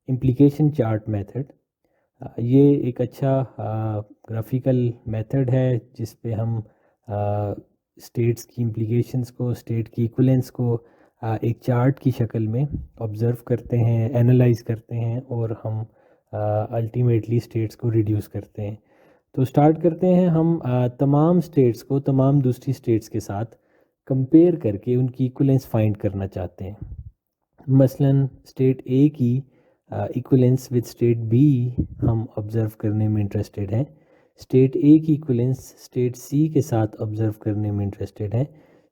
Implication chart method. ये एक अच्छा ग्राफिकल मेथड है जिस पे हम स्टेट्स की इम्प्लीकेशंस को, स्टेट की इक्विवेलेंस को एक चार्ट की शक्ल में ऑब्ज़र्व करते हैं, एनालाइज करते हैं और हम अल्टीमेटली स्टेट्स को रिड्यूस करते हैं। तो स्टार्ट करते हैं हम तमाम स्टेट्स को तमाम दूसरी स्टेट्स के साथ कंपेयर करके उनकी इक्विवेलेंस फाइंड करना चाहते हैं। मसलन स्टेट ए की इक्विवेलेंस विद स्टेट बी हम ऑब्ज़र्व करने में इंटरेस्टेड हैं। स्टेट ए की इक्विवेलेंस स्टेट सी के साथ ऑब्ज़र्व करने में इंटरेस्टेड हैं।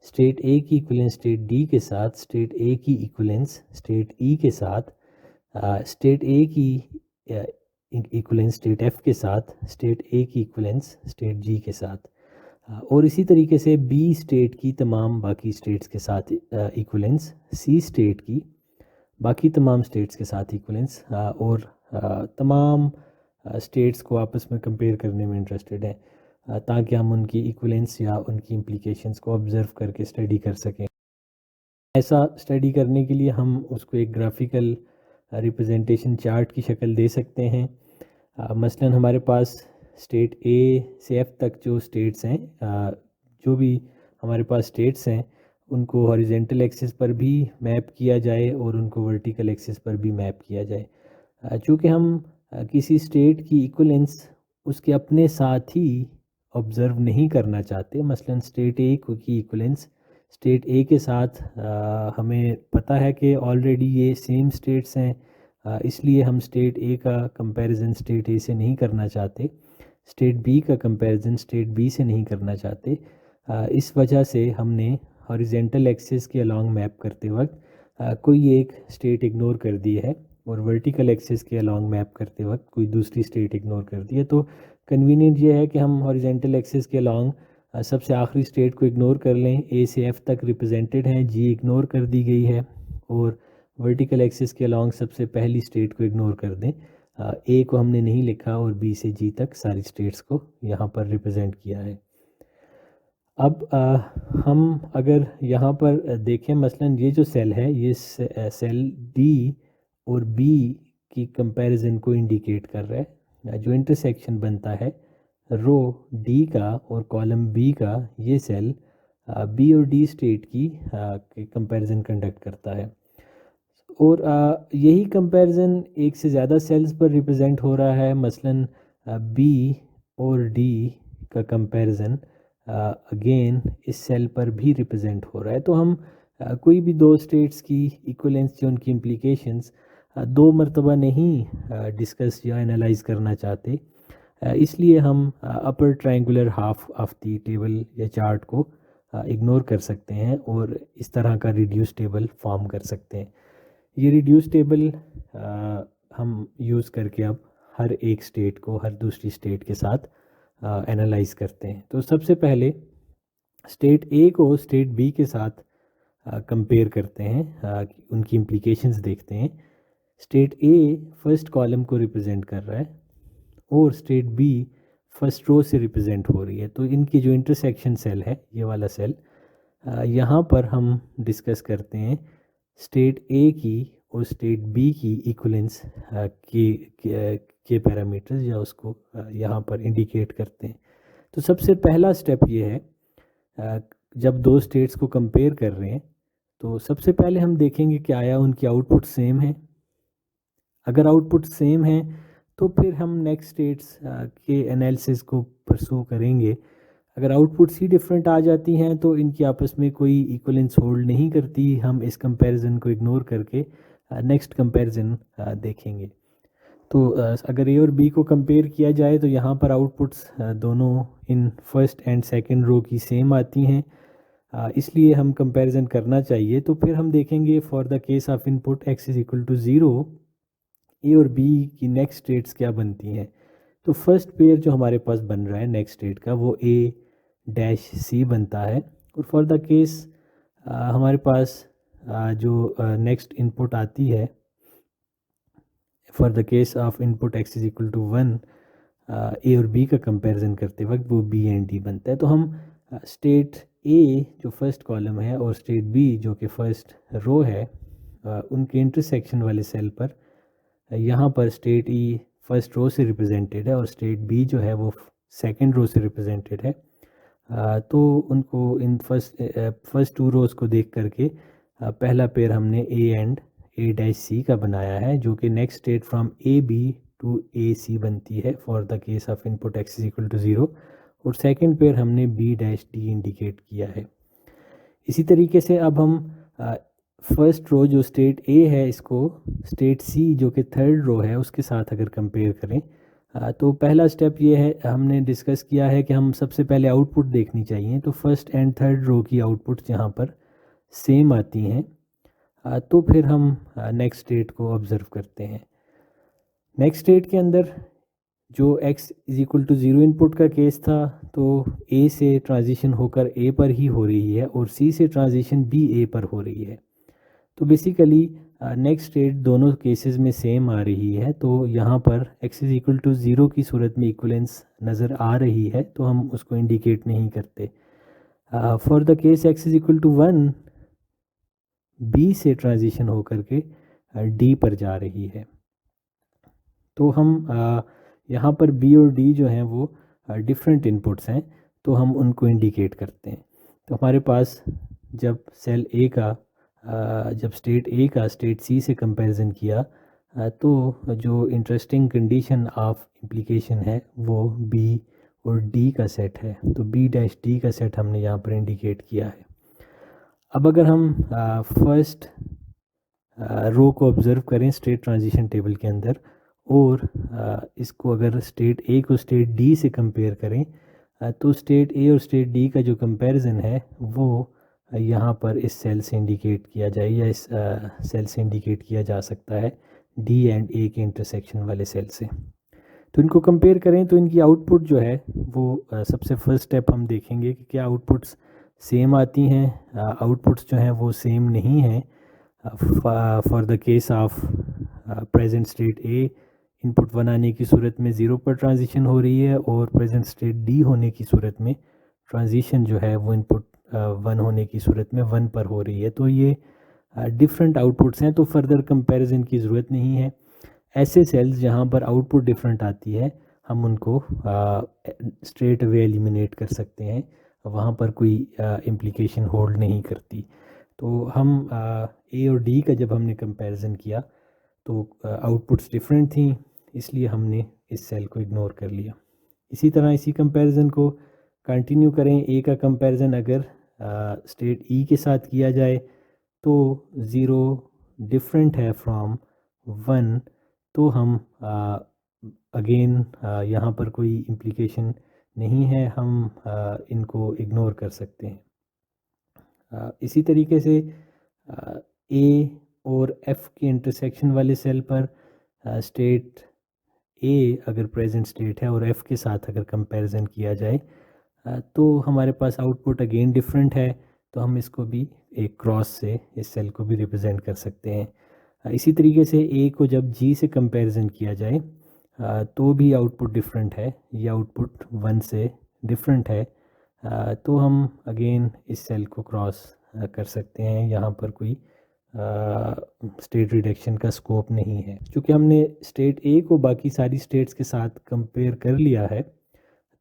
स्टेट ए की इक्विवेलेंस स्टेट डी के साथ, स्टेट ए की इक्विवेलेंस स्टेट ई के साथ, स्टेट ए की इक्विवेलेंस स्टेट एफ के साथ, स्टेट ए की इक्विवेलेंस स्टेट जी के साथ, और इसी तरीके से बी स्टेट की तमाम बाकी स्टेट्स के साथ इक्विवेलेंस, सी स्टेट की बाकी तमाम स्टेट्स के साथ इक्विवेलेंस, और तमाम स्टेट्स को आपस में कंपेयर करने में इंटरेस्टेड हैं ताकि हम उनकी इक्विवेलेंस या उनकी इम्प्लीकेशंस को ऑब्ज़र्व करके स्टडी कर सकें। ऐसा स्टडी करने के लिए हम उसको एक ग्राफिकल रिप्रेजेंटेशन चार्ट की शक्ल दे सकते हैं। मसलन हमारे पास स्टेट ए से एफ तक जो स्टेट्स हैं, जो भी हमारे पास स्टेट्स हैं उनको हॉरिजेंटल एक्सिस पर भी मैप किया जाए और उनको वर्टिकल एक्सिस पर भी मैप किया जाए। चूँकि हम किसी स्टेट की इक्विवेलेंस उसके अपने साथ ही ऑब्ज़र्व नहीं करना चाहते, मसलन स्टेट ए की इक्विवेलेंस स्टेट ए के साथ हमें पता है कि ऑलरेडी ये सेम स्टेट्स हैं, इसलिए हम स्टेट ए का कंपैरिजन स्टेट ए से नहीं करना चाहते, स्टेट बी का कंपैरिजन स्टेट बी से नहीं करना चाहते। इस वजह से हमने हॉरिजेंटल एक्सिस के अलोंग मैप करते वक्त कोई एक स्टेट इग्नोर कर दी है और वर्टिकल एक्सिस के अलोंग मैप करते वक्त कोई दूसरी स्टेट इग्नोर कर दी है। तो कन्वीनियंट ये है कि हम हॉरिजेंटल एक्सिस के अलोंग सबसे आखिरी स्टेट को इग्नोर कर लें, ए से एफ तक रिप्रेजेंटेड हैं, जी इग्नोर कर दी गई है, और वर्टिकल एक्सिस के अलोंग सबसे पहली स्टेट को इग्नोर कर दें। ए को हमने नहीं लिखा और बी से जी तक सारी स्टेट्स को यहाँ पर रिप्रेजेंट किया है। अब हम अगर यहाँ पर देखें, मसलन ये जो सेल है ये सेल डी और बी की कंपैरिजन को इंडिकेट कर रहा है। जो इंटरसेक्शन बनता है रो डी का और कॉलम बी का, ये सेल बी और डी स्टेट की कंपैरिजन कंडक्ट करता है, और यही कंपैरिजन एक से ज़्यादा सेल्स पर रिप्रेजेंट हो रहा है। मसलन बी और डी का कंपैरिजन अगेन इस सेल पर भी रिप्रेजेंट हो रहा है। तो हम कोई भी दो स्टेट्स की इक्विवेलेंस जो उनकी इम्प्लीकेशंस दो मरतबा नहीं डिस्कस या एनालाइज करना चाहते, इसलिए हम upper triangular half of the table या चार्ट को इग्नोर कर सकते हैं और इस तरह का रिड्यूस टेबल फॉर्म कर सकते हैं। ये रिड्यूस टेबल हम यूज़ करके अब हर एक स्टेट को हर दूसरी स्टेट के साथ एनालाइज करते हैं। तो सबसे पहले स्टेट ए को स्टेट बी के साथ कंपेयर करते हैं, उनकी इम्प्लीकेशंस देखते हैं। स्टेट ए फर्स्ट कॉलम को रिप्रेजेंट कर रहा है और स्टेट बी फर्स्ट रो से रिप्रेजेंट हो रही है। तो इनकी जो इंटरसेक्शन सेल है, ये वाला सेल, यहाँ पर हम डिस्कस करते हैं स्टेट ए की और स्टेट बी की इक्विवेलेंस के पैरामीटर्स, या उसको यहाँ पर इंडिकेट करते हैं। तो सबसे पहला स्टेप ये है, जब दो स्टेट्स को कंपेयर कर रहे हैं तो सबसे पहले हम देखेंगे कि आया उनकी आउटपुट सेम है। अगर आउटपुट सेम है तो फिर हम नेक्स्ट स्टेट्स के एनालिसिस को परसू करेंगे। अगर आउटपुट्स ही डिफरेंट आ जाती हैं तो इनकी आपस में कोई इक्विवेलेंस होल्ड नहीं करती, हम इस कंपैरिजन को इग्नोर करके नेक्स्ट कंपैरिजन देखेंगे। तो अगर ए और बी को कंपेयर किया जाए तो यहाँ पर आउटपुट्स दोनों in first and second row की सेम आती हैं, इसलिए हम कंपैरिजन करना चाहिए। तो फिर हम देखेंगे for the case of input x is equal to 0, A और बी की नेक्स्ट स्टेट्स क्या बनती हैं। तो फर्स्ट पेयर जो हमारे पास बन रहा है नेक्स्ट स्टेट का वो ए डैश सी बनता है, और फॉर द केस हमारे पास जो नेक्स्ट इनपुट आती है, for the case of input x is equal to 1, A और बी का कंपैरिजन करते वक्त वो बी एंड डी बनता है। तो हम स्टेट ए जो फर्स्ट कॉलम है और स्टेट बी जो कि फर्स्ट रो है, उनके इंटरसेक्शन वाले सेल पर यहाँ पर स्टेट ई फर्स्ट रो से रिप्रेजेंटेड है और स्टेट बी जो है वो सेकंड रो से रिप्रेजेंटेड है। तो उनको इन फर्स्ट टू रोज़ को देख करके पहला पेयर हमने A and A dash C का बनाया है, जो कि next state from A B to A C बनती है for the case of input X is equal to 0, और सेकंड पेयर हमने बी डैश डी इंडिकेट किया है। इसी तरीके से अब हम फर्स्ट रो जो स्टेट ए है इसको स्टेट सी जो कि थर्ड रो है उसके साथ अगर कंपेयर करें, तो पहला स्टेप ये है, हमने डिस्कस किया है कि हम सबसे पहले आउटपुट देखनी चाहिए। तो फर्स्ट एंड थर्ड रो की आउटपुट्स यहाँ पर सेम आती हैं, तो फिर हम नेक्स्ट स्टेट को ऑब्ज़र्व करते हैं। नेक्स्ट स्टेट के अंदर जो x is equal to 0 input का केस था, तो a से ट्रांजिशन होकर a पर ही हो रही है और c से ट्रांजिशन भी a पर हो रही है। तो बेसिकली नेक्स्ट स्टेट दोनों केसेस में सेम आ रही है, तो यहाँ पर x इज इक्वल टू 0 की सूरत में इक्वलेंस नज़र आ रही है, तो हम उसको इंडिकेट नहीं करते। For the case x is equal to 1, b से ट्रांजिशन होकर के d पर जा रही है, तो हम यहाँ पर b और d जो हैं वो डिफरेंट इनपुट्स हैं, तो हम उनको इंडिकेट करते हैं। तो हमारे पास जब सेल ए का जब स्टेट ए का स्टेट सी से कंपैरिजन किया, तो जो इंटरेस्टिंग कंडीशन ऑफ इम्प्लीकेशन है वो बी और डी का सेट है, तो बी डैश डी का सेट हमने यहाँ पर इंडिकेट किया है। अब अगर हम फर्स्ट रो को ऑब्ज़र्व करें स्टेट ट्रांजिशन टेबल के अंदर, और इसको अगर स्टेट ए को स्टेट डी से कंपेयर करें, तो स्टेट ए और स्टेट डी का जो कंपैरिजन है वो यहाँ पर इस सेल से इंडिकेट किया जाए, या इस सेल से इंडिकेट किया जा सकता है डी एंड ए के इंटरसेक्शन वाले सेल से। तो इनको कंपेयर करें तो इनकी आउटपुट जो है वो सबसे फर्स्ट स्टेप हम देखेंगे कि क्या आउटपुट्स सेम आती हैं। आउटपुट्स जो हैं वो सेम नहीं हैं। For the case of present state A, input 1 आने की सूरत में 0 पर ट्रांजिशन हो रही है, और प्रेजेंट स्टेट डी होने की सूरत में ट्रांजिशन जो है वो इनपुट 1 होने की सूरत में 1 पर हो रही है। तो ये डिफरेंट आउटपुट्स हैं, तो फर्दर कंपैरिजन की ज़रूरत नहीं है। ऐसे सेल्स जहाँ पर आउटपुट डिफरेंट आती है हम उनको स्ट्रेट अवे एलिमिनेट कर सकते हैं, वहाँ पर कोई इम्प्लीकेशन होल्ड नहीं करती। तो हम ए और डी का जब हमने कंपैरिजन किया तो आउटपुट्स डिफरेंट थी, इसलिए हमने इस सेल को इग्नोर कर लिया। इसी तरह इसी कंपैरिजन को कंटिन्यू करें। ए का कंपैरिजन अगर स्टेट ई के साथ किया जाए तो 0 डिफरेंट है फ्रॉम 1, तो हम अगेन यहाँ पर कोई इम्प्लीकेशन नहीं है, हम इनको इग्नोर कर सकते हैं। इसी तरीके से ए और एफ के इंटरसेक्शन वाले सेल पर स्टेट ए अगर प्रेजेंट स्टेट है और एफ के साथ अगर कंपैरिजन किया जाए, तो हमारे पास आउटपुट अगेन डिफरेंट है, तो हम इसको भी एक क्रॉस से इस सेल को भी रिप्रेजेंट कर सकते हैं। इसी तरीके से ए को जब जी से कंपैरिजन किया जाए तो भी आउटपुट डिफरेंट है, ये आउटपुट 1 से डिफरेंट है, तो हम अगेन इस सेल को क्रॉस कर सकते हैं। यहाँ पर कोई स्टेट रिडक्शन का स्कोप नहीं है। क्योंकि हमने स्टेट ए को बाकी सारी स्टेट्स के साथ कंपेयर कर लिया है,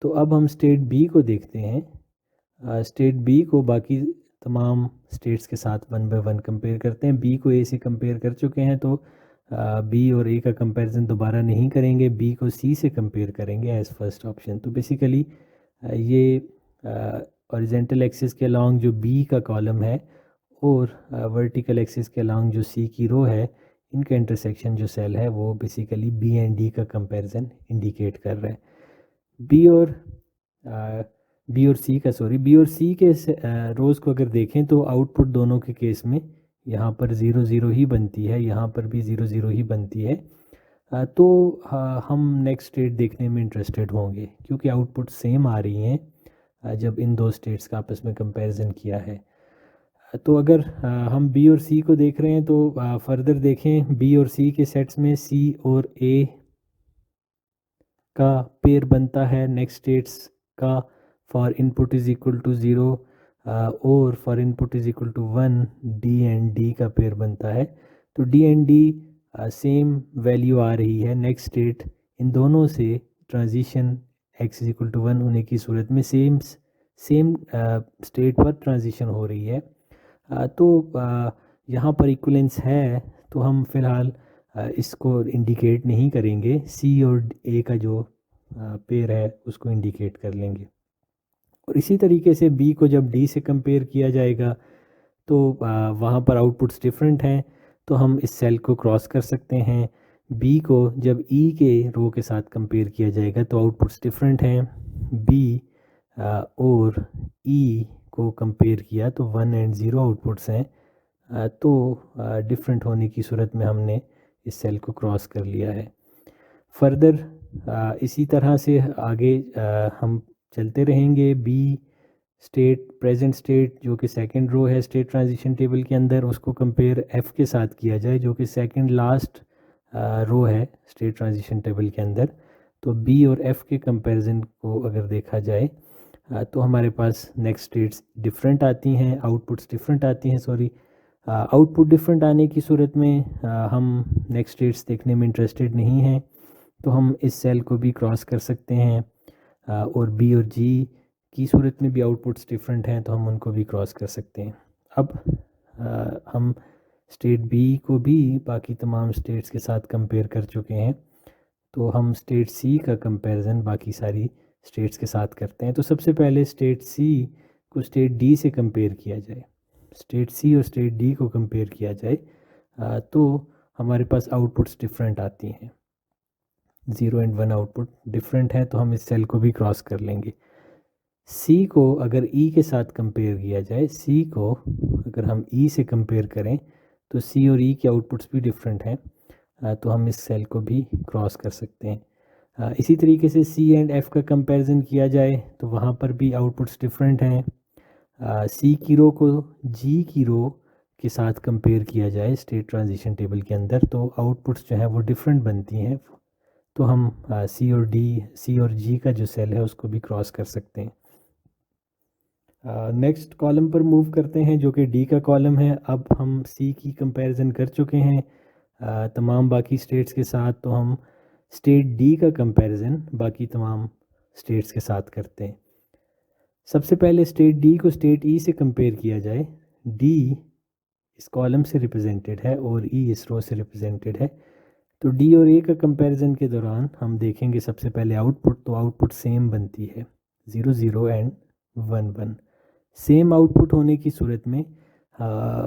तो अब हम स्टेट बी को देखते हैं। स्टेट बी को बाकी तमाम स्टेट्स के साथ 1 बाय 1 कंपेयर करते हैं। बी को ए से कंपेयर कर चुके हैं, तो बी और ए का कंपैरिजन दोबारा नहीं करेंगे, बी को सी से कंपेयर करेंगे एज फर्स्ट ऑप्शन। तो बेसिकली ये हॉरिजॉन्टल एक्सिस के अलॉन्ग जो बी का कॉलम है और वर्टिकल एक्सिस के अलॉन्ग जो सी की रो है, इनका इंटरसेक्शन जो सेल है वो बेसिकली बी एंड डी का कंपैरिजन इंडिकेट कर रहा है। बी और सी के रोज़ को अगर देखें तो आउटपुट दोनों के केस में यहाँ पर 0 0 ही बनती है, यहाँ पर भी 0 0 ही बनती है। तो हम नेक्स्ट स्टेट देखने में इंटरेस्टेड होंगे, क्योंकि आउटपुट सेम आ रही हैं जब इन दो स्टेट्स का आपस में कंपैरिजन किया है। तो अगर हम बी और सी को देख रहे हैं तो फर्दर देखें, बी और सी के सेट्स में सी और ए का पेयर बनता है नेक्स्ट स्टेट्स का for input is equal to 0, और for input is equal to 1 D and D का पेयर बनता है। तो D and D same value आ रही है, नेक्स्ट स्टेट इन दोनों से ट्रांजिशन x इक्वल टू 1 होने की सूरत में सेम स्टेट पर ट्रांजिशन हो रही है। तो यहाँ पर इक्वलेंस है, तो हम फिलहाल इसको इंडिकेट नहीं करेंगे, सी और ए का जो पेयर है उसको इंडिकेट कर लेंगे। और इसी तरीके से बी को जब डी से कंपेयर किया जाएगा तो वहाँ पर आउटपुट्स डिफरेंट हैं, तो हम इस सेल को क्रॉस कर सकते हैं। बी को जब ई के रो के साथ कंपेयर किया जाएगा तो आउटपुट्स डिफरेंट हैं। बी और ई को कंपेयर किया तो 1 एंड 0 आउटपुट्स हैं, तो डिफरेंट होने की सूरत में हमने इस सेल को क्रॉस कर लिया है। फर्दर इसी तरह से आगे हम चलते रहेंगे। बी स्टेट, प्रेजेंट स्टेट जो कि सेकंड रो है स्टेट ट्रांजिशन टेबल के अंदर, उसको कंपेयर एफ़ के साथ किया जाए जो कि सेकंड लास्ट रो है स्टेट ट्रांजिशन टेबल के अंदर। तो बी और एफ़ के कंपैरिजन को अगर देखा जाए तो हमारे पास नेक्स्ट स्टेट्स डिफरेंट आती हैं, आउटपुट्स डिफरेंट आती हैं, सॉरी आउटपुट डिफरेंट आने की सूरत में हम नेक्स्ट स्टेट्स देखने में इंटरेस्टेड नहीं हैं, तो हम इस सेल को भी क्रॉस कर सकते हैं। और बी और जी की सूरत में भी आउटपुट्स डिफरेंट हैं, तो हम उनको भी क्रॉस कर सकते हैं। अब हम स्टेट बी को भी बाकी तमाम स्टेट्स के साथ कंपेयर कर चुके हैं, तो हम स्टेट सी का कंपैरिजन बाकी सारी स्टेट्स के साथ करते हैं। तो सबसे पहले स्टेट सी को स्टेट डी से कंपेयर किया जाए, स्टेट सी और स्टेट डी को कंपेयर किया जाए तो हमारे पास आउटपुट्स डिफरेंट आती हैं, 0 एंड 1 आउटपुट डिफरेंट है, तो हम इस सेल को भी क्रॉस कर लेंगे। सी को अगर ई के साथ कंपेयर किया जाए, सी को अगर हम ई से कंपेयर करें तो सी और ई के आउटपुट्स भी डिफरेंट हैं, तो हम इस सेल को भी क्रॉस कर सकते हैं। इसी तरीके से सी एंड एफ़ का कंपैरिजन किया जाए तो वहाँ पर भी आउटपुट्स डिफरेंट हैं। सी की रो को जी की रो के साथ कंपेयर किया जाए स्टेट ट्रांजिशन टेबल के अंदर, तो आउटपुट्स जो हैं वो डिफरेंट बनती हैं, तो हम सी और जी का जो सेल है उसको भी क्रॉस कर सकते हैं। नेक्स्ट कॉलम पर मूव करते हैं जो कि डी का कॉलम है। अब हम सी की कंपैरिजन कर चुके हैं तमाम बाकी स्टेट्स के साथ, तो हम स्टेट डी का कंपैरिजन बाकी तमाम स्टेट्स के साथ करते हैं। सबसे पहले स्टेट डी को स्टेट ई से कंपेयर किया जाए। डी इस कॉलम से रिप्रेजेंटेड है और ई इस रो से रिप्रेजेंटेड है, तो डी और ए का कंपैरिजन के दौरान हम देखेंगे सबसे पहले आउटपुट, तो आउटपुट सेम बनती है, 0 0 एंड 1 1। सेम आउटपुट होने की सूरत में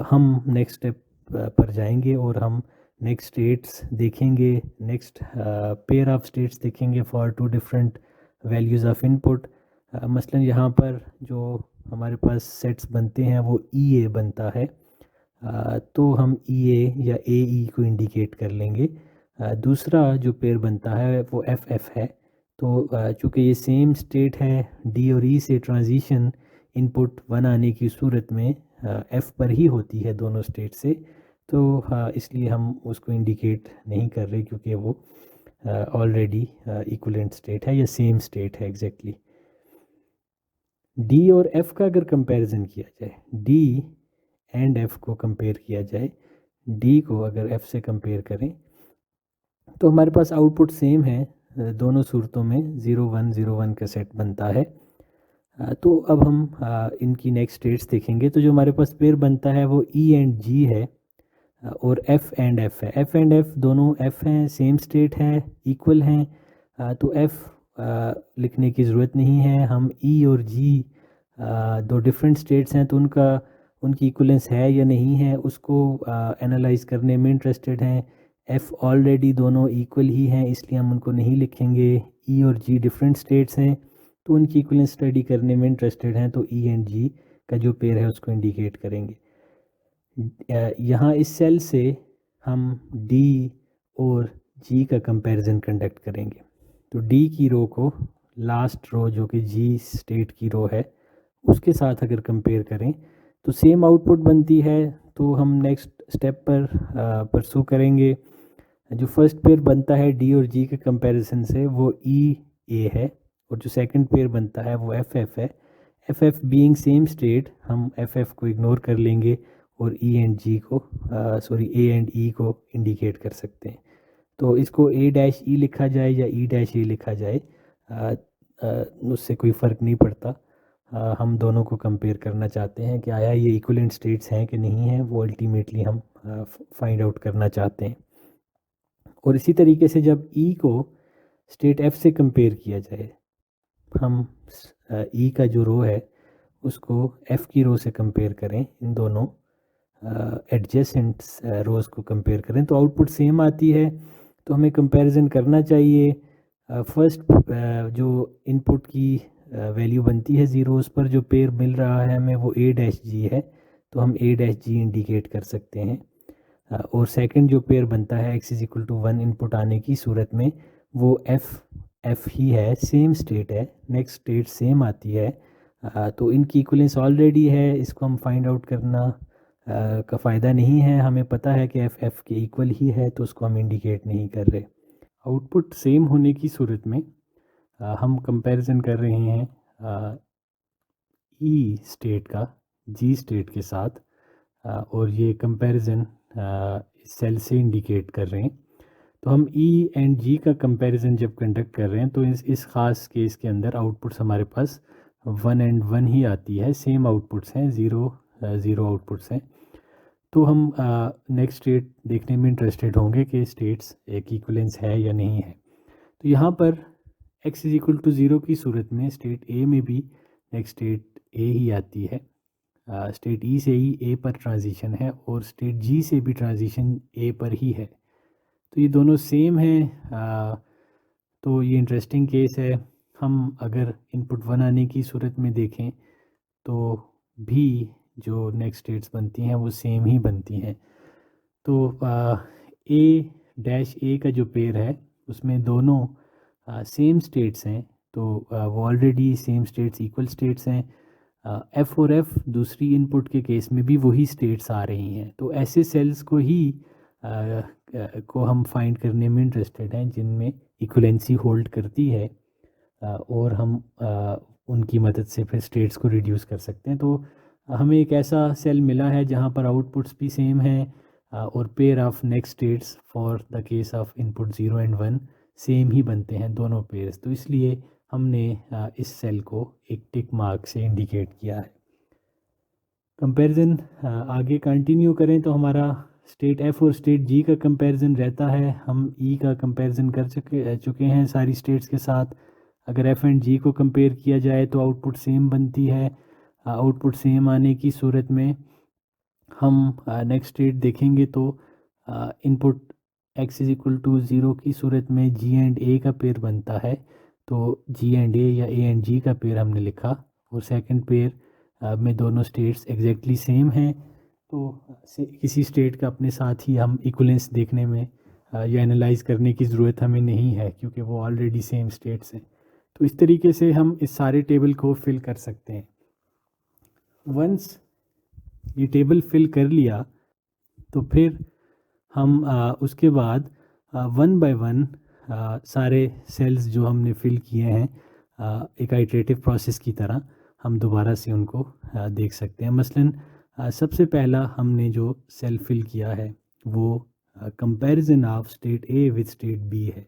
हम नेक्स्ट स्टेप पर जाएंगे और हम नेक्स्ट स्टेट्स देखेंगे, नेक्स्ट पेयर ऑफ स्टेट्स देखेंगे for two different values of input. मसलन यहाँ पर जो हमारे पास सेट्स बनते हैं वो ई ए बनता है, तो हम ई ए या ए ई को इंडिकेट कर लेंगे। दूसरा जो पेयर बनता है वो एफ एफ है, तो चूँकि ये सेम स्टेट है, डी और ई से ट्रांजिशन इनपुट 1 आने की सूरत में एफ़ पर ही होती है दोनों स्टेट से, तो इसलिए हम उसको इंडिकेट नहीं कर रहे क्योंकि वो ऑलरेडी इक्विवेलेंट स्टेट है या सेम स्टेट है एग्जैक्टली। डी और एफ़ का अगर कंपैरिजन किया जाए, डी एंड एफ़ को कंपेयर किया जाए, डी को अगर एफ़ से कंपेयर करें तो हमारे पास आउटपुट सेम है, दोनों सूरतों में 0 1 0 1 का सेट बनता है। तो अब हम इनकी नेक्स्ट स्टेट्स देखेंगे, तो जो हमारे पास पेयर बनता है वो ई एंड जी है और एफ़ एंड एफ़ है। एफ़ एंड एफ़ दोनों एफ़ हैं, सेम स्टेट है, इक्वल हैं, तो एफ़ लिखने की ज़रूरत नहीं है। हम ई और जी दो डिफरेंट स्टेट्स हैं, तो उनकी इक्वलेंस है या नहीं है उसको एनालाइज करने में इंटरेस्टेड हैं। एफ़ ऑलरेडी दोनों इक्वल ही हैं, इसलिए हम उनको नहीं लिखेंगे। ई और जी डिफरेंट स्टेट्स हैं, तो उनकी इक्वलेंस स्टडी करने में इंटरेस्टेड हैं, तो ई एंड जी का जो पेयर है उसको इंडिकेट करेंगे। यहाँ इस सेल से हम डी और जी का कंपैरिजन कंडक्ट करेंगे। तो डी की रो को लास्ट रो जो कि जी स्टेट की रो है उसके साथ अगर कंपेयर करें तो सेम आउटपुट बनती है, तो हम नेक्स्ट स्टेप पर परसू करेंगे। जो फर्स्ट पेयर बनता है डी और जी के कंपैरिजन से वो ई ए है, और जो सेकंड पेयर बनता है वो एफ एफ है। F F being same state, हम एफ एफ को इग्नोर कर लेंगे और ई एंड जी को ए एंड ई को इंडिकेट कर सकते हैं। तो इसको ए डैश ई लिखा जाए या ई डैश ए लिखा जाए, उससे कोई फ़र्क नहीं पड़ता। हम दोनों को कंपेयर करना चाहते हैं कि आया ये इक्विवेलेंट स्टेट्स हैं कि नहीं हैं, वो अल्टीमेटली हम फाइंड आउट करना चाहते हैं। और इसी तरीके से जब ई को स्टेट एफ से कंपेयर किया जाए, हम ई का जो रो है उसको एफ की रो से कंपेयर करें, इन दोनों एडजेसेंट रोज़ को कंपेयर करें तो आउटपुट सेम आती है। तो हमें कंपैरिजन करना चाहिए। फर्स्ट जो इनपुट की वैल्यू बनती है ज़ीरोज़ पर, जो पेयर मिल रहा है हमें वो ए डैश जी है, तो हम ए डैश जी इंडिकेट कर सकते हैं। और सेकंड जो पेयर बनता है x is equal to 1 input आने की सूरत में, वो एफ ही है, सेम स्टेट है, नेक्स्ट स्टेट सेम आती है। तो इनकी इक्वलेंस ऑलरेडी है, इसको हम फाइंड आउट करना का फ़ायदा नहीं है। हमें पता है कि एफ के इक्वल ही है, तो उसको हम इंडिकेट नहीं कर रहे। आउटपुट सेम होने की सूरत में हम कंपैरिजन कर रहे हैं ई स्टेट का जी स्टेट के साथ, और ये कंपैरिजन इस सेल से इंडिकेट कर रहे हैं। तो हम ई एंड जी का कंपैरिजन जब कंडक्ट कर रहे हैं तो इस ख़ास केस के अंदर आउटपुट्स हमारे पास 1 एंड 1 ही आती है, सेम आउटपुट्स हैं, ज़ीरो आउटपुट्स हैं। तो हम नेक्स्ट स्टेट देखने में इंटरेस्टेड होंगे कि स्टेट्स एक इक्वलेंस है या नहीं है। तो यहाँ पर x इज इक्वल टू 0 की सूरत में स्टेट ए में भी नेक्स्ट स्टेट ए ही आती है। स्टेट ई से ही ए पर ट्रांजिशन है और स्टेट जी से भी ट्रांजिशन ए पर ही है, तो ये दोनों सेम हैं। तो ये इंटरेस्टिंग केस है। हम अगर इनपुट 1 आने की सूरत में देखें तो भी जो नेक्स्ट स्टेट्स बनती हैं वो सेम ही बनती हैं। तो ए डैश ए का जो पेयर है उसमें दोनों सेम स्टेट्स हैं, तो वो already same states equal states हैं। एफ़ और एफ़ दूसरी इनपुट के केस में भी वही स्टेट्स आ रही हैं। तो ऐसे सेल्स को ही को हम फाइंड करने में इंटरेस्टेड हैं जिनमें इक्वलेंसी होल्ड करती है, और हम उनकी मदद से फिर स्टेट्स को रिड्यूस कर सकते हैं। तो हमें एक ऐसा सेल मिला है जहाँ पर आउटपुट्स भी सेम हैं और pair of next states for the case of input 0 and 1 same ही बनते हैं दोनों पेयर्स। तो इसलिए हमने इस सेल को एक टिक मार्क से इंडिकेट किया है। कंपैरिजन आगे कंटिन्यू करें तो हमारा स्टेट एफ और स्टेट जी का कंपैरिजन रहता है। हम ई का कंपैरिजन कर चुके हैं सारी स्टेट्स के साथ। अगर एफ एंड जी को कंपेयर किया जाए तो आउटपुट सेम बनती है। आउटपुट सेम आने की सूरत में हम नेक्स्ट स्टेट देखेंगे तो input x is equal to 0 की सूरत में जी एंड ए का पेयर बनता है। तो जी एंड ए या ए एंड जी का पेयर हमने लिखा, और सेकंड पेयर में दोनों स्टेट्स एग्जैक्टली सेम हैं। तो किसी स्टेट का अपने साथ ही हम इक्वलेंस देखने में या एनालाइज करने की ज़रूरत हमें नहीं है, क्योंकि वो ऑलरेडी सेम स्टेट्स हैं। तो इस तरीके से हम इस सारे टेबल को फिल कर सकते हैं। वंस ये टेबल फिल कर लिया तो फिर हम उसके बाद 1 बाय 1 सारे सेल्स जो हमने फिल किए हैं एक आइटरेटिव प्रोसेस की तरह हम दोबारा से उनको देख सकते हैं। मसलन सबसे पहला हमने जो सेल फिल किया है वो comparison of state A with state B है।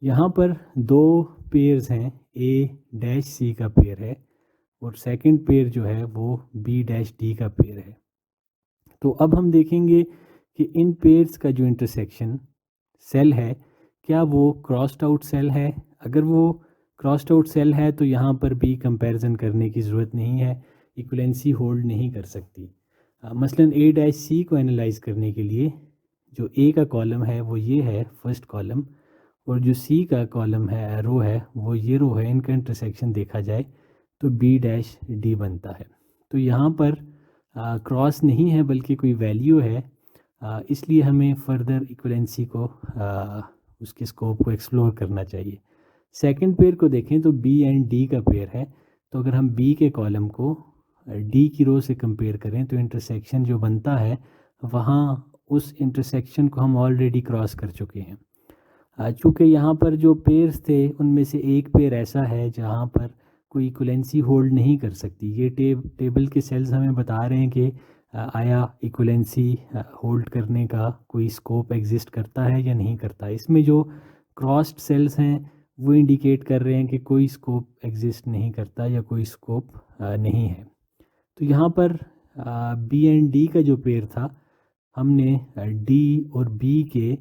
यहाँ पर दो पेयर्स हैं, ए डैश सी का पेयर है और सेकंड पेयर जो है वो बी डैश डी का पेयर है। तो अब हम देखेंगे कि इन पेयर्स का जो इंटरसेक्शन सेल है, क्या वो क्रॉस्ड आउट सेल है। अगर वो क्रॉस्ड आउट सेल है तो यहाँ पर भी कंपैरिजन करने की ज़रूरत नहीं है, इक्वलेंसी होल्ड नहीं कर सकती। मसलन ए डैश सी को एनालाइज करने के लिए जो ए का कॉलम है वो ये है फर्स्ट कॉलम, और जो सी का कॉलम है रो है वो ये रो है। इनका इंटरसेक्शन देखा जाए तो बी डैश डी बनता है। तो यहाँ पर क्रॉस नहीं है बल्कि कोई वैल्यू है, इसलिए हमें फर्दर इक्वलेंसी को उसके स्कोप को एक्सप्लोर करना चाहिए। सेकंड पेयर को देखें तो बी एंड डी का पेयर है। तो अगर हम बी के कॉलम को डी की रो से कंपेयर करें तो इंटरसेक्शन जो बनता है वहाँ उस इंटरसेक्शन को हम ऑलरेडी क्रॉस कर चुके हैं। चूँकि यहाँ पर जो पेयर्स थे उनमें से एक पेयर ऐसा है जहाँ पर कोई इक्वलेंसी होल्ड नहीं कर सकती। ये टेबल के सेल्स हमें बता रहे हैं कि आया इक्वलेंसी होल्ड करने का कोई स्कोप एग्जिस्ट करता है या नहीं करता। इसमें जो क्रॉस्ड सेल्स हैं वो इंडिकेट कर रहे हैं कि कोई स्कोप एग्जिस्ट नहीं करता या कोई स्कोप नहीं है। तो यहाँ पर बी एंड डी का जो पेयर था, हमने डी और बी के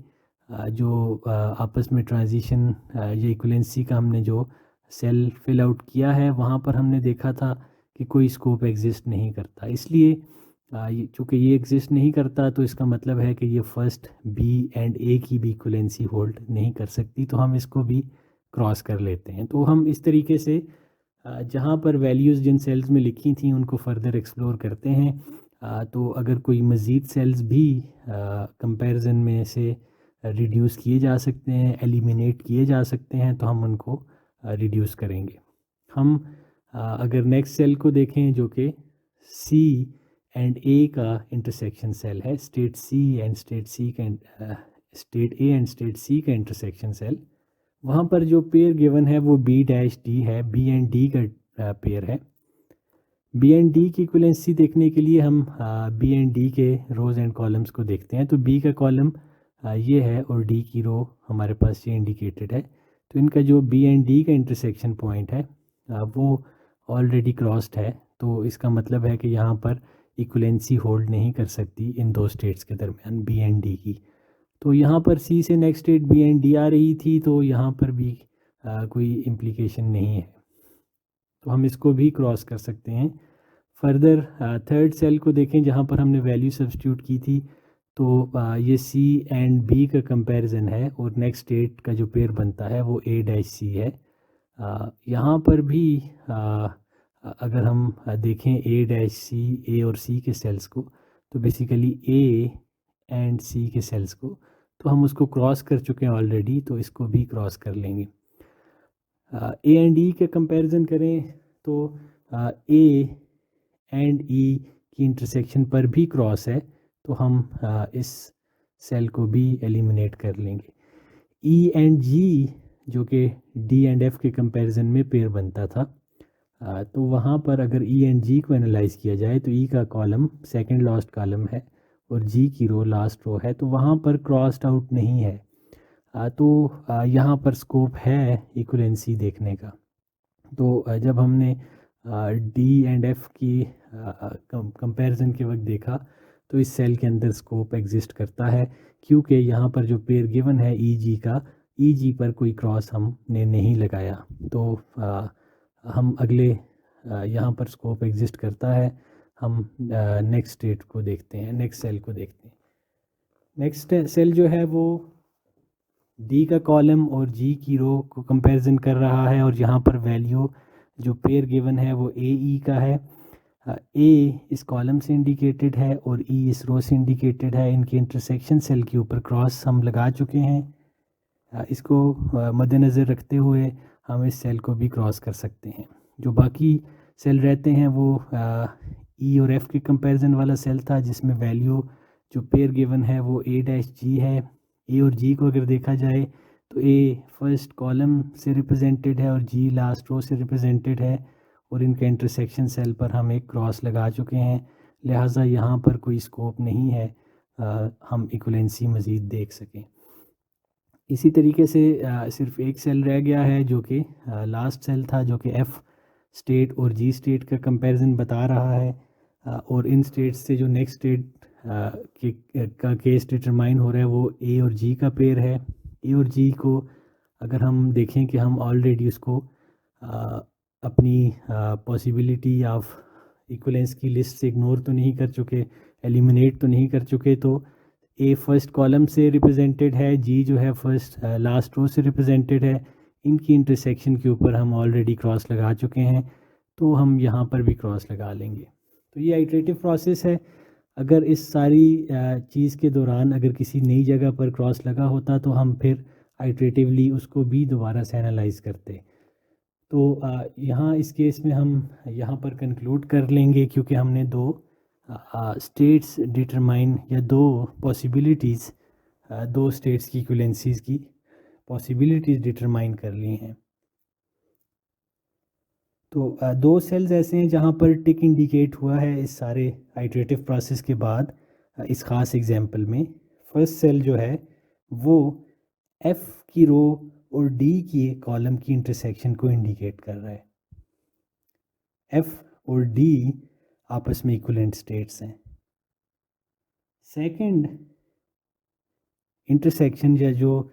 जो आपस में ट्रांजिशन या इक्वलेंसी का हमने जो सेल फिल आउट किया है, वहाँ पर हमने देखा था कि कोई स्कोप एग्जिस्ट नहीं करता। इसलिए चूँकि ये एग्जिस्ट नहीं करता तो इसका मतलब है कि ये फर्स्ट बी एंड ए की भी इक्वलेंसी होल्ड नहीं कर सकती, तो हम इसको भी क्रॉस कर लेते हैं। तो हम इस तरीके से जहाँ पर वैल्यूज़ जिन सेल्स में लिखी थी उनको फर्दर एक्सप्लोर करते हैं। तो अगर कोई मज़ीद सेल्स भी कंपैरिजन में से रिड्यूस किए जा सकते हैं, एलिमिनेट किए जा सकते हैं, तो हम उनको रिड्यूस करेंगे। हम अगर नेक्स्ट सेल को देखें जो कि सी एंड ए का इंटरसेक्शन सेल है, स्टेट सी एंड स्टेट सी का स्टेट ए एंड स्टेट सी का इंटरसेक्शन सेल, वहाँ पर जो पेयर गिवन है वो बी डैश डी है, बी एंड डी का पेयर है। बी एंड डी की इक्विवेलेंसी देखने के लिए हम बी एंड डी के रोज़ एंड कॉलम्स को देखते हैं। तो बी का कॉलम ये है और डी की रो हमारे पास ये इंडिकेटेड है। तो इनका जो बी एंड डी का इंटरसेक्शन पॉइंट है वो ऑलरेडी क्रॉस्ड है, तो इसका मतलब है कि यहाँ पर इक्विवेलेंसी होल्ड नहीं कर सकती इन दो स्टेट्स के दरमियान, बी एंड डी की। तो यहाँ पर सी से next state B and D आ रही थी, तो यहाँ पर भी कोई इम्प्लीकेशन नहीं है, तो हम इसको भी क्रॉस कर सकते हैं। फर्दर थर्ड सेल को देखें जहाँ पर हमने वैल्यू सब्स्टिट्यूट की थी, तो ये सी एंड बी का कंपैरिजन है और नेक्स्ट स्टेट का जो पेयर बनता है वो ए डैश सी है। यहाँ पर भी अगर हम देखें ए डैश सी, ए और सी के सेल्स को, तो बेसिकली ए एंड सी के सेल्स को, तो हम उसको क्रॉस कर चुके हैं ऑलरेडी, तो इसको भी क्रॉस कर लेंगे। ए एंड ई के कंपैरिजन करें तो ए एंड ई की इंटरसेक्शन पर भी क्रॉस है, तो हम इस सेल को भी एलिमिनेट कर लेंगे। ई एंड जी जो कि डी एंड एफ के कंपैरिजन में पेयर बनता था, तो वहाँ पर अगर ई एंड जी को एनालाइज किया जाए तो ई का कॉलम सेकंड लास्ट कॉलम है और जी की रो लास्ट रो है, तो वहाँ पर क्रॉस्ड आउट नहीं है। तो यहाँ पर स्कोप है इक्वलेंसी देखने का। तो जब हमने डी एंड एफ की कंपैरिजन के वक्त देखा तो इस सेल के अंदर स्कोप एग्जिस्ट करता है, क्योंकि यहाँ पर जो पेयर गिवन है ई जी का, ई जी पर कोई क्रॉस हमने नहीं लगाया। तो हम अगले यहाँ पर स्कोप एग्जिस्ट करता है। हम नेक्स्ट स्टेट को देखते हैं, नेक्स्ट सेल को देखते हैं। नेक्स्ट सेल जो है वो डी का कॉलम और जी की रो को कंपैरिजन कर रहा है, और यहाँ पर वैल्यू जो पेयर गिवन है वो ए ई का है। ए इस कॉलम से इंडिकेटेड है और ई इस रो से इंडिकेटेड है। इनके इंटरसेक्शन सेल के ऊपर क्रॉस हम लगा चुके हैं। इसको मद्देनज़र रखते हुए हम इस सेल को भी क्रॉस कर सकते हैं। जो बाकी सेल रहते हैं वो ई और एफ के कंपैरिजन वाला सेल था, जिसमें वैल्यू जो पेयर गिवन है वो ए डैश जी है। ए और जी को अगर देखा जाए तो ए फर्स्ट कॉलम से रिप्रेजेंटेड है और जी लास्ट रो से रिप्रेजेंटेड है, और इनके इंटरसेक्शन सेल पर हम एक क्रॉस लगा चुके हैं, लिहाजा यहाँ पर कोई स्कोप नहीं है हम इक्वलेंसी मज़ीद देख सकें। इसी तरीके से सिर्फ एक सेल रह गया है जो कि लास्ट सेल था, जो कि एफ़ स्टेट और जी स्टेट का कंपैरिजन बता रहा है, और इन स्टेट से जो नेक्स्ट स्टेट का केस डिटरमाइन हो रहा है वो ए और जी का पेयर है। ए और जी को अगर हम देखें कि हम ऑलरेडी उसको अपनी पॉसिबिलिटी ऑफ इक्वलेंस की लिस्ट से इग्नोर तो नहीं कर चुके, एलिमिनेट तो नहीं कर चुके, तो ए फर्स्ट कॉलम से रिप्रेजेंटेड है, जी जो है फर्स्ट लास्ट रो से रिप्रेजेंटेड है। इनकी इंटरसेक्शन के ऊपर हम ऑलरेडी क्रॉस लगा चुके हैं, तो हम यहाँ पर भी क्रॉस लगा लेंगे। तो ये आइट्रेटिव प्रोसेस है। अगर इस सारी चीज़ के दौरान अगर किसी नई जगह पर क्रॉस लगा होता तो हम फिर आइट्रेटिवली उसको भी दोबारा से एनालाइज करते। तो यहाँ इस केस में हम यहाँ पर कंक्लूड कर लेंगे, क्योंकि हमने दो स्टेट्स डिटरमाइन या दो पॉसिबिलिटीज़, दो स्टेट्स की इक्विवेलेंसीज़ की पॉसिबिलिटीज़ डिटरमाइन कर ली हैं। तो दो सेल्स ऐसे हैं जहाँ पर टिक इंडिकेट हुआ है इस सारे आइटरेटिव प्रोसेस के बाद। इस ख़ास एग्जांपल में फर्स्ट सेल जो है वो एफ की रो और डी की कॉलम की इंटरसेक्शन को इंडिकेट कर रहा है। एफ और डी आपस में इक्विवेलेंट स्टेट्स हैं। सेकंड इंटरसेक्शन या जो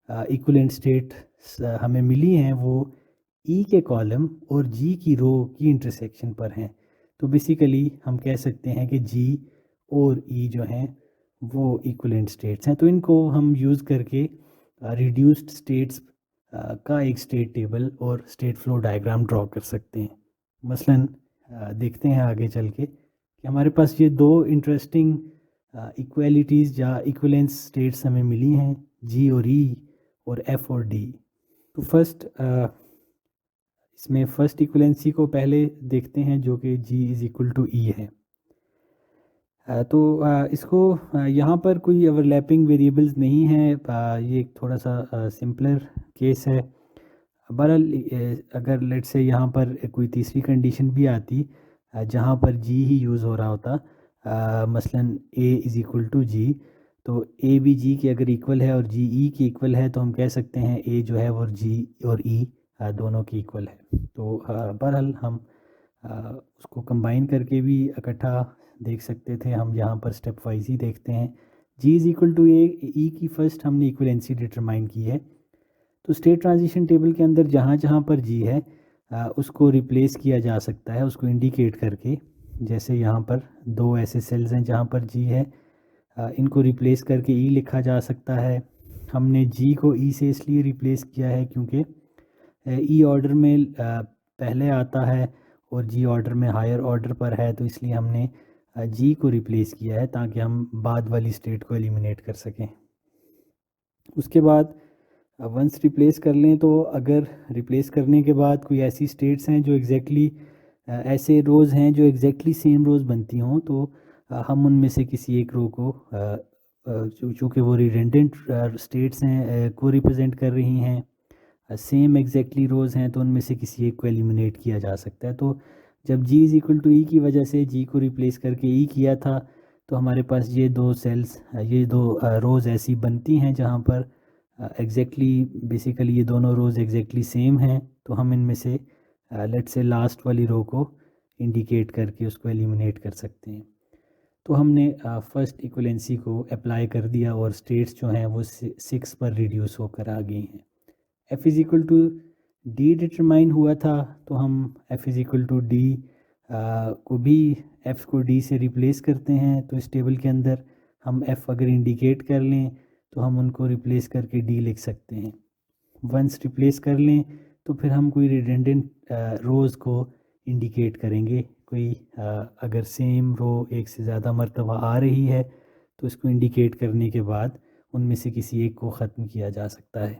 इक्विवेलेंट स्टेट हमें मिली हैं वो ई के कॉलम और जी की रो की इंटरसेक्शन पर हैं। तो बेसिकली हम कह सकते हैं कि जी और ई जो हैं वो इक्विवेलेंट स्टेट्स हैं। तो इनको हम यूज़ करके रिड्यूस्ड स्टेट्स का एक स्टेट टेबल और स्टेट फ्लो डायग्राम ड्रॉ कर सकते हैं। मसलन देखते हैं आगे चल के कि हमारे पास ये दो इंटरेस्टिंग इक्वालिटीज़ या इक्विवेलेंस स्टेट्स हमें मिली हैं, जी और ई और एफ और डी। तो इसमें फर्स्ट इक्विवेलेंसी को पहले देखते हैं जो कि जी इज़ इक्वल टू ई है। तो इसको यहाँ पर कोई ओवरलैपिंग वेरिएबल्स नहीं है। ये एक थोड़ा सा सिंपलर केस है। बहरहाल अगर लेट से यहाँ पर कोई तीसरी कंडीशन भी आती जहाँ पर जी ही यूज़ हो रहा होता, मसलन ए इज़ इक्वल टू जी, तो ए भी जी के अगर इक्वल है और जी ई की इक्वल है तो हम कह सकते हैं ए जो है वो जी और ई दोनों की इक्वल है। तो बहरहाल हम उसको कंबाइन करके भी इकट्ठा देख सकते थे। हम यहाँ पर स्टेप वाइज ही देखते हैं। जी इज़ इक्वल टू ए, ई की फ़र्स्ट हमने इक्वलेंसी डिटरमाइन की है। तो स्टेट ट्रांजिशन टेबल के अंदर जहाँ जहाँ पर जी है उसको रिप्लेस किया जा सकता है, उसको इंडिकेट करके। जैसे यहाँ पर दो ऐसे सेल्स हैं जहाँ पर जी है, इनको रिप्लेस करके ई लिखा जा सकता है। हमने जी को ई से इसलिए रिप्लेस किया है क्योंकि ई ऑर्डर में पहले आता है और जी ऑर्डर में हायर ऑर्डर पर है, तो इसलिए हमने जी को रिप्लेस किया है ताकि हम बाद वाली स्टेट को एलिमिनेट कर सकें। उसके बाद वंस रिप्लेस कर लें तो अगर रिप्लेस करने के बाद कोई ऐसी स्टेट्स हैं जो एग्जैक्टली ऐसे रोज़ हैं जो एग्जैक्टली सेम रोज़ बनती हों, तो हम उनमें से किसी एक रो को चूँकि वो रिडेंडेंट स्टेट्स हैं को रिप्रेजेंट कर रही हैं, सेम एग्जैक्टली रोज़ हैं, तो उनमें से किसी एक को एलिमिनेट किया जा सकता है। तो जब जी इज़ इक्वल टू ई की वजह से जी को रिप्लेस करके ई किया था तो हमारे पास ये दो सेल्स, ये दो रोज़ ऐसी बनती हैं जहाँ पर एग्जैक्टली बेसिकली ये दोनों रोज़ एग्जैक्टली सेम हैं। तो हम इनमें से लेट से लास्ट वाली रो को इंडिकेट करके उसको एलिमिनेट कर सकते हैं। तो हमने फर्स्ट इक्वलेंसी को अप्लाई कर दिया और स्टेट्स जो हैं वो 6 पर रिड्यूस होकर आ गई हैं। F is equal to D determine हुआ था, तो हम F is equal to D को भी एफ़ को डी से रिप्लेस करते हैं। तो इस टेबल के अंदर हम एफ़ अगर इंडिकेट कर लें तो हम उनको रिप्लेस करके डी लिख सकते हैं। वंस रिप्लेस कर लें तो फिर हम कोई रिडेंडेंट रोज़ को इंडिकेट करेंगे। कोई अगर सेम रो एक से ज़्यादा मरतबा आ रही है तो इसको इंडिकेट करने के बाद उनमें से किसी एक को ख़त्म किया जा सकता है।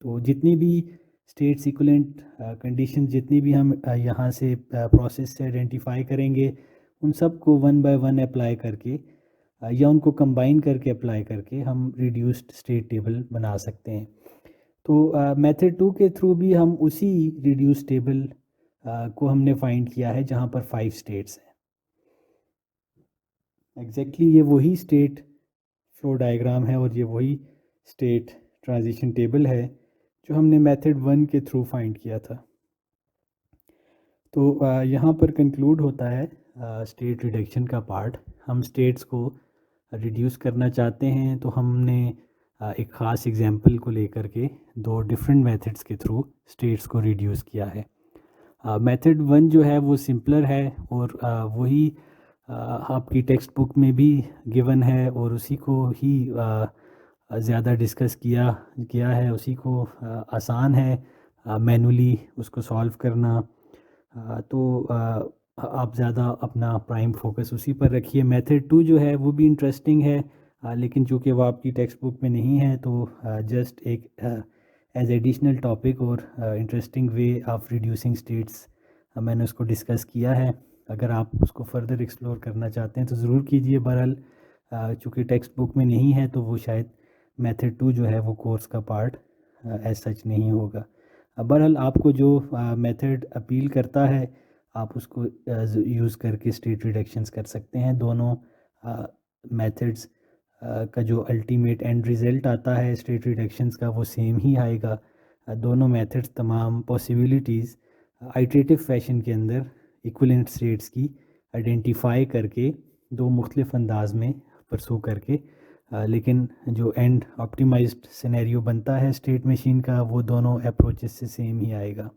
तो जितनी भी स्टेट इक्विवेलेंट कंडीशन जितनी भी हम यहाँ से प्रोसेस से आइडेंटिफाई करेंगे उन सब को वन बाय वन अप्लाई करके या उनको कंबाइन करके अप्लाई करके हम रिड्यूस्ड स्टेट टेबल बना सकते हैं। तो मेथड 2 के थ्रू भी हम उसी रिड्यूस टेबल को हमने फाइंड किया है जहाँ पर 5 स्टेट्स हैं। एग्जैक्टली ये वही स्टेट फ्लो डायग्राम है और ये वही स्टेट ट्रांजिशन टेबल है जो हमने मेथड 1 के थ्रू फाइंड किया था। तो यहाँ पर कंक्लूड होता है स्टेट रिडक्शन का पार्ट। हम स्टेट्स को रिड्यूस करना चाहते हैं तो हमने एक ख़ास एग्जांपल को लेकर के दो डिफरेंट मेथड्स के थ्रू स्टेट्स को रिड्यूस किया है। मेथड 1 जो है वो सिंपलर है और वही आपकी टेक्स्ट बुक में भी गिवन है और उसी को ही ज़्यादा डिस्कस किया है, उसी को आसान है मैनुअली उसको सॉल्व करना। तो आप ज़्यादा अपना प्राइम फोकस उसी पर रखिए। मेथड 2 जो है वो भी इंटरेस्टिंग है, लेकिन चूँकि वो आपकी टेक्स्ट बुक में नहीं है तो जस्ट एक एज एडिशनल टॉपिक और interesting way of reducing states मैंने उसको डिस्कस किया है। अगर आप उसको फर्दर एक्सप्लोर करना चाहते हैं तो ज़रूर कीजिए। बहरहाल चूँकि टेक्स्ट बुक में नहीं है तो वो शायद मेथड 2 जो है वो कोर्स का पार्ट एज सच नहीं होगा। बहरहाल आपको जो मेथड अपील करता है आप उसको यूज़ करके स्टेट रिडक्शंस कर सकते हैं। दोनों मेथड्स का जो अल्टीमेट एंड रिज़ल्ट आता है स्टेट रिडक्शंस का वो सेम ही आएगा। दोनों मेथड्स तमाम पॉसिबिलिटीज़ आइटरेटिव फैशन के अंदर इक्विवेलेंट स्टेट्स की आइडेंटिफाई करके दो मुख्तलिफ अंदाज में परसू करके लेकिन जो एंड ऑप्टिमाइज्ड सिनेरियो बनता है स्टेट मशीन का वो दोनों अप्रोचेस से सेम ही आएगा।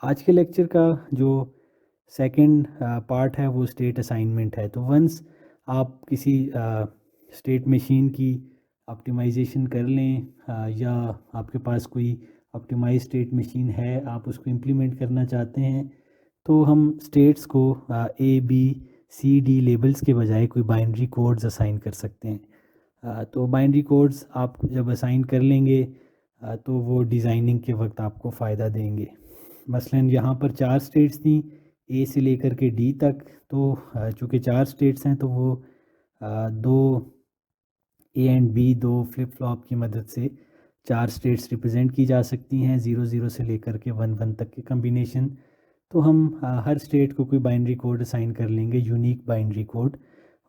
आज के लेक्चर का जो सेकंड पार्ट है वो स्टेट असाइनमेंट है। तो वंस आप किसी स्टेट मशीन की ऑप्टिमाइजेशन कर लें या आपके पास कोई ऑप्टिमाइज स्टेट मशीन है आप उसको इम्प्लीमेंट करना चाहते हैं तो हम स्टेट्स को A B C D labels के बजाय कोई बाइनरी कोड्स असाइन कर सकते हैं। तो बाइनरी कोड्स आप जब असाइन कर लेंगे तो वो डिज़ाइनिंग के वक्त आपको फ़ायदा देंगे। मसलन यहाँ पर 4 स्टेट्स थी ए से लेकर के डी तक। तो चूँकि 4 स्टेट्स हैं तो वो दो ए एंड बी दो फ्लिप फ्लॉप की मदद से 4 स्टेट्स रिप्रेजेंट की जा सकती हैं 0 से लेकर के 1 तक के कम्बिनेशन। तो हम हर स्टेट को कोई बाइनरी कोड असाइन कर लेंगे यूनिक बाइनरी कोड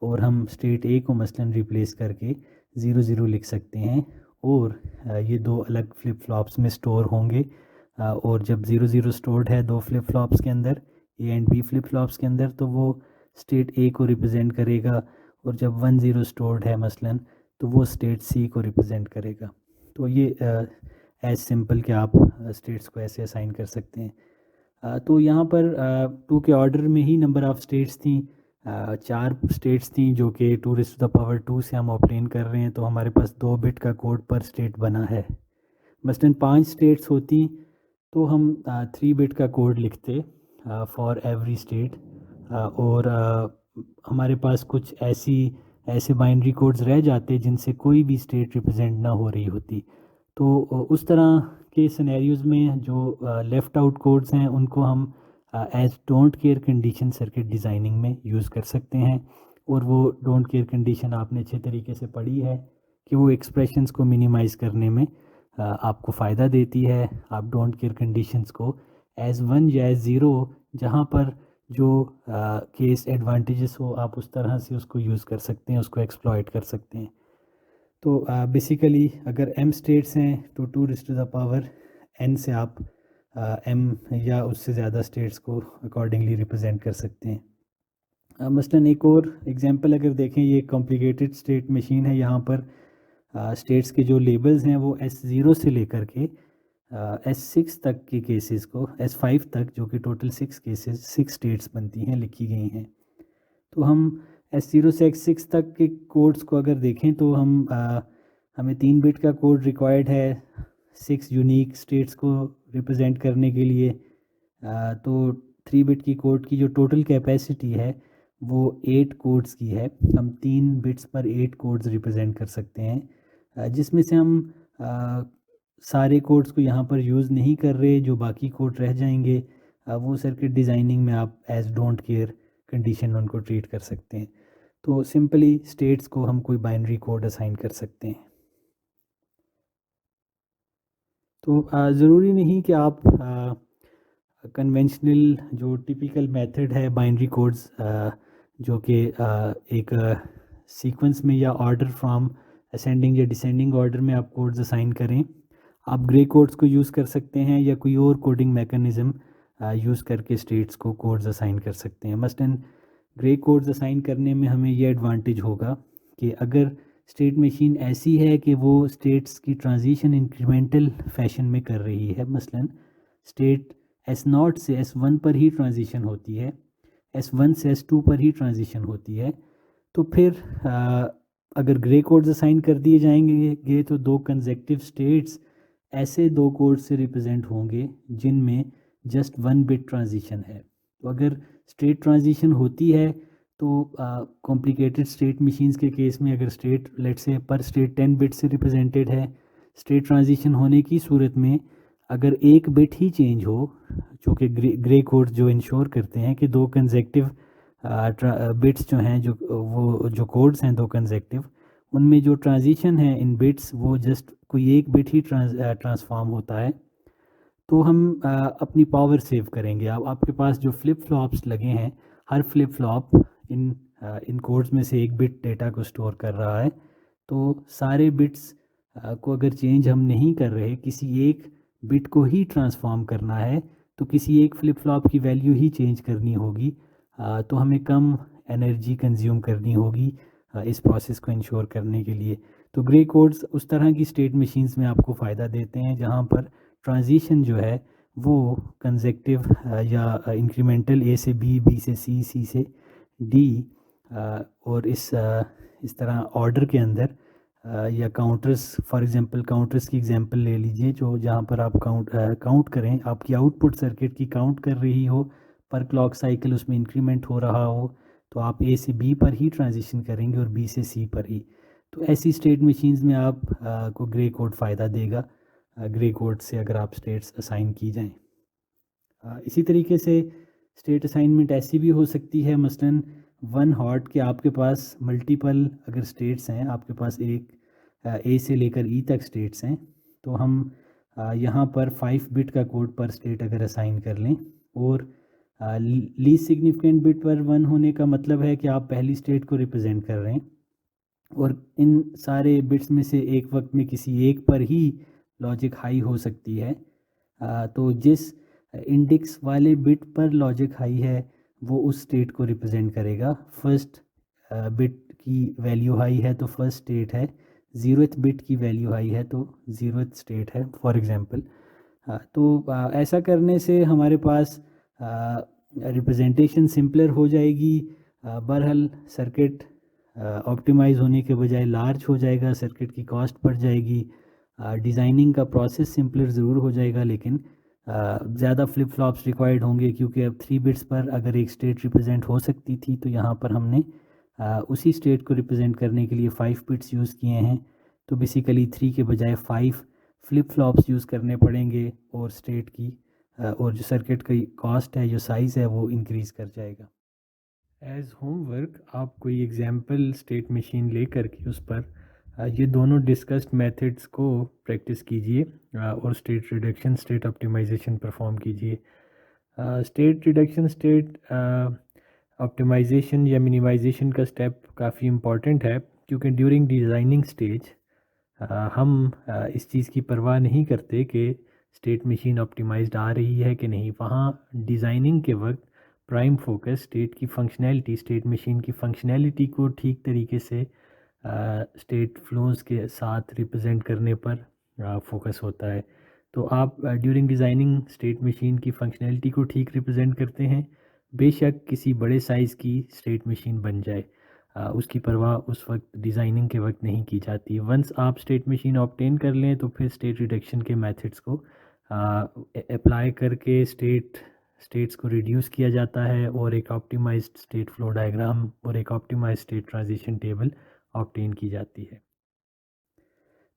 और हम स्टेट ए को मसलन रिप्लेस करके 0 लिख सकते हैं और ये दो अलग फ्लिप फ्लॉप्स में स्टोर होंगे और जब 0 स्टोर्ड है दो फ्लिप फ्लॉप्स के अंदर A and B flip flops के अंदर तो वो स्टेट ए को रिप्रेजेंट करेगा और जब 1 स्टोर्ड है मसलन तो वो स्टेट सी को रिप्रेजेंट करेगा। तो ये एज सिंपल कि आप स्टेट्स को ऐसे असाइन कर सकते हैं। तो यहाँ पर 2 के ऑर्डर में ही नंबर ऑफ़ स्टेट्स थी 4 स्टेट्स थी जो कि 2⁻² से हम ऑब्टेन कर रहे हैं। तो हमारे पास 2 बिट का कोड पर स्टेट बना है। मसलन 5 स्टेट्स होती तो हम 3 बिट का कोड लिखते फॉर एवरी स्टेट और हमारे पास कुछ ऐसे बाइनरी कोड्स रह जाते जिनसे कोई भी स्टेट रिप्रेजेंट ना हो रही होती। तो उस तरह के सिनेरियोज़ में जो लेफ़्ट आउट कोड्स हैं उनको हम as don't care condition circuit designing में यूज़ कर सकते हैं। और वो डोंट केयर कंडीशन आपने अच्छे तरीके से पढ़ी है कि वो एक्सप्रेशंस को मिनिमाइज़ करने में आपको फ़ायदा देती है। आप डोंट केयर कंडीशंस को एज़ 1 या एज़ 0 जहाँ पर जो केस एडवांटेजेस हो आप उस तरह से उसको यूज़ कर सकते हैं उसको एक्सप्लॉइट कर सकते हैं। तो बेसिकली अगर m स्टेट्स हैं तो 2⁻n से आप m या उससे ज़्यादा स्टेट्स को अकॉर्डिंगली रिप्रेजेंट कर सकते हैं। मसलन एक और एग्जांपल अगर देखें ये कॉम्प्लिकेटेड स्टेट मशीन है। यहाँ पर स्टेट्स के जो लेबल्स हैं वो S0 से लेकर के S6 तक के केसेस को S5 तक जो कि टोटल 6 केसेस 6 स्टेट्स बनती हैं लिखी गई हैं। तो हम S0 से X6 तक के कोड्स को अगर देखें तो हमें 3 बिट का कोड रिक्वायर्ड है 6 यूनिक स्टेट्स को रिप्रेजेंट करने के लिए। तो 3 बिट की कोड की जो टोटल कैपेसिटी है वो 8 कोड्स की है। हम 3 बिट्स पर 8 कोड्स रिप्रेजेंट कर सकते हैं जिसमें से हम सारे कोड्स को यहाँ पर यूज़ नहीं कर रहे। जो बाकी कोड रह जाएंगे वो सर्किट डिज़ाइनिंग में आप एज डोंट केयर कंडीशन उनको ट्रीट कर सकते हैं। तो सिंपली स्टेट्स को हम कोई बाइनरी कोड असाइन कर सकते हैं। तो ज़रूरी नहीं कि आप कन्वेंशनल जो टिपिकल मेथड है बाइनरी कोड्स जो कि एक सीक्वेंस में या ऑर्डर फ्रॉम असेंडिंग या डिसेंडिंग ऑर्डर में आप कोड्स असाइन करें। आप ग्रे कोड्स को यूज़ कर सकते हैं या कोई और कोडिंग मैकेनिज़्म यूज़ करके स्टेट्स को कोड्स असाइन कर सकते हैं। मसलन ग्रे कोड्स असाइन करने में हमें ये एडवांटेज होगा कि अगर स्टेट मशीन ऐसी है कि वो स्टेट्स की ट्रांजिशन इंक्रीमेंटल फैशन में कर रही है। मसलन स्टेट S0 से S1 पर ही ट्रांजिशन होती है S1 से S2 पर ही ट्रांजिशन होती है। तो फिर अगर ग्रे कोड्स असाइन कर दिए जाएंगे तो दो कंसेक्टिव स्टेट्स ऐसे दो कोड्स से रिप्रेजेंट होंगे जिनमें जस्ट 1 बिट ट्रांजिशन है। तो अगर स्टेट ट्रांजिशन होती है तो कॉम्प्लिकेटेड स्टेट मशीन्स के केस में अगर स्टेट लेट्स से पर स्टेट 10 बिट से रिप्रेजेंटेड है स्टेट ट्रांजिशन होने की सूरत में अगर एक बिट ही चेंज हो चूँकि ग्रे कोड्स जो इंश्योर करते हैं कि दो कंसेक्टिव बिट्स जो हैं जो कोड्स हैं दो कंसेक्टिव उनमें जो ट्रांजिशन है इन बिट्स वो जस्ट कोई एक बिट ही ट्रांसफॉर्म होता है। तो हम अपनी पावर सेव करेंगे। अब आपके पास जो फ्लिप फ्लॉप्स लगे हैं, हर फ्लिप फ्लॉप इन कोड्स में से एक बिट डेटा को स्टोर कर रहा है। तो सारे बिट्स को अगर चेंज हम नहीं कर रहे, किसी एक बिट को ही ट्रांसफॉर्म करना है, तो किसी एक फ्लिप फ्लॉप की वैल्यू ही चेंज करनी होगी। तो हमें कम एनर्जी कंज्यूम करनी होगी इस प्रोसेस को इंश्योर करने के लिए। तो ग्रे कोड्स उस तरह की स्टेट मशीन्स में आपको फ़ायदा देते हैं जहाँ पर ट्रांजिशन जो है वो कंसेक्टिव या इंक्रीमेंटल ए से बी, बी से सी, सी से डी, और इस तरह ऑर्डर के अंदर या काउंटर्स, फॉर एग्जांपल काउंटर्स की एग्जांपल ले लीजिए, जो जहाँ पर आप काउंट करें, आपकी आउटपुट सर्किट की काउंट कर रही हो, पर क्लॉक साइकिल उसमें इंक्रीमेंट हो रहा हो, तो आप ए से बी पर ही ट्रांजिशन करेंगे और बी से सी पर ही। तो ऐसी स्टेट मशीन्स में आप को ग्रे कोड फ़ायदा देगा, ग्रे कोड से अगर आप स्टेट्स असाइन की जाएँ। इसी तरीके से स्टेट असाइनमेंट ऐसी भी हो सकती है, मसलन वन हॉट के आपके पास मल्टीपल अगर स्टेट्स हैं, आपके पास एक ए से लेकर ई तक स्टेट्स हैं, तो हम यहाँ पर 5 बिट का कोड पर स्टेट अगर असाइन कर लें, और लीस्ट सिग्निफिकेंट बिट पर 1 होने का मतलब है कि आप पहली स्टेट को रिप्रेजेंट कर रहे हैं, और इन सारे बिट्स में से एक वक्त में किसी एक पर ही लॉजिक हाई हो सकती है। तो जिस इंडेक्स वाले बिट पर लॉजिक हाई है वो उस स्टेट को रिप्रेजेंट करेगा। फर्स्ट बिट की वैल्यू हाई है तो फर्स्ट स्टेट है, 0th बिट की वैल्यू हाई है तो 0th स्टेट है, फॉर एग्जांपल। तो ऐसा करने से हमारे पास रिप्रेजेंटेशन सिंपलर हो जाएगी। बहरहाल सर्किट ऑप्टिमाइज़ होने के बजाय लार्ज हो जाएगा, सर्किट की कॉस्ट बढ़ जाएगी, डिज़ाइनिंग का प्रोसेस सिंपलर ज़रूर हो जाएगा, लेकिन ज़्यादा फ्लिप फ्लॉप्स रिक्वायर्ड होंगे, क्योंकि अब 3 बिट्स पर अगर एक स्टेट रिप्रेजेंट हो सकती थी, तो यहाँ पर हमने उसी स्टेट को रिप्रेजेंट करने के लिए 5 बिट्स यूज़ किए हैं। तो बेसिकली 3 के बजाय 5 फ्लिप फ्लॉप्स यूज़ करने पड़ेंगे, और स्टेट की और जो सर्किट की कॉस्ट है, जो साइज़ है, वो इंक्रीज़ कर जाएगा। एज़ होमवर्क आप कोई एग्जांपल स्टेट मशीन लेकर के उस पर ये दोनों डिस्कस्ड मेथड्स को प्रैक्टिस कीजिए, और state reduction, state optimization perform कीजिए। स्टेट रिडक्शन, स्टेट ऑप्टिमाइजेशन या मिनिमाइजेशन का स्टेप काफ़ी इम्पॉर्टेंट है, क्योंकि ड्यूरिंग डिज़ाइनिंग स्टेज हम इस चीज़ की परवाह नहीं करते कि स्टेट मशीन ऑप्टिमाइज्ड आ रही है कि नहीं। वहाँ डिज़ाइनिंग के वक्त प्राइम फोकस स्टेट की फंक्शनैलिटी, स्टेट मशीन की फंक्शनैलिटी को ठीक तरीके से स्टेट फ्लोज के साथ रिप्रेजेंट करने पर फोकस होता है। तो आप ड्यूरिंग डिज़ाइनिंग स्टेट मशीन की फंक्शनैलिटी को ठीक रिप्रेजेंट करते हैं, बेशक किसी बड़े साइज़ की स्टेट मशीन बन जाए, उसकी परवाह उस वक्त डिज़ाइनिंग के वक्त नहीं की जाती। वंस आप स्टेट मशीन ऑब्टेन कर लें, तो फिर स्टेट रिडक्शन के मेथड्स को अप्लाई करके स्टेट्स को रिड्यूस किया जाता है, और एक ऑप्टिमाइज्ड स्टेट फ्लो डायग्राम और एक optimized state transition table obtain की जाती है।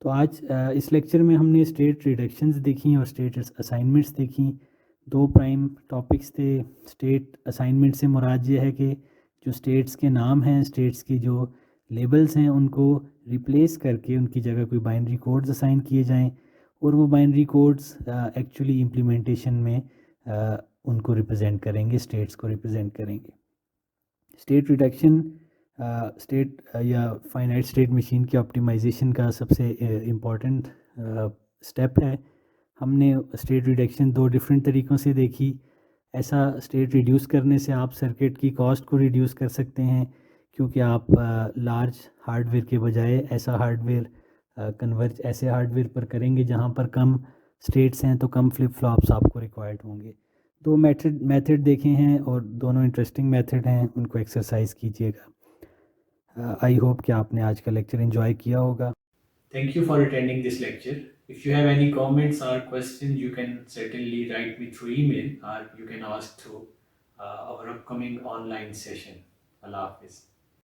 तो आज इस लेक्चर में हमने स्टेट रिडक्शंस देखी और स्टेट असाइनमेंट्स देखी। दो प्राइम टॉपिक्स थे। स्टेट असाइनमेंट से मुराद ये है कि जो स्टेट्स के नाम हैं, स्टेट्स की जो लेबल्स हैं, उनको रिप्लेस करके उनकी जगह कोई बाइनरी कोड्स असाइन किए जाएं, और वो बाइनरी कोड्स एक्चुअली इम्प्लीमेंटेशन में उनको रिप्रेजेंट करेंगे, स्टेट्स को रिप्रेजेंट करेंगे। स्टेट रिडक्शन स्टेट या फाइनाइट स्टेट मशीन की ऑप्टिमाइजेशन का सबसे इम्पॉर्टेंट स्टेप है। हमने स्टेट रिडक्शन दो डिफरेंट तरीक़ों से देखी। ऐसा स्टेट रिड्यूस करने से आप सर्किट की कॉस्ट को रिड्यूस कर सकते हैं, क्योंकि आप लार्ज हार्डवेयर के बजाय ऐसा हार्डवेयर कन्वर्ज ऐसे हार्डवेयर पर करेंगे जहां पर कम स्टेट्स हैं, तो कम फ्लिप फ्लॉप्स आपको रिक्वायर्ड होंगे। दो मेथड देखे हैं और दोनों इंटरेस्टिंग मेथड हैं, उनको एक्सरसाइज कीजिएगा। आई होप कि आपने आज का लेक्चर एंजॉय किया होगा। Thank you for attending this lecture. If you have any comments or questions, you can certainly write me through email, or you can ask through our upcoming online session. Allah Hafiz.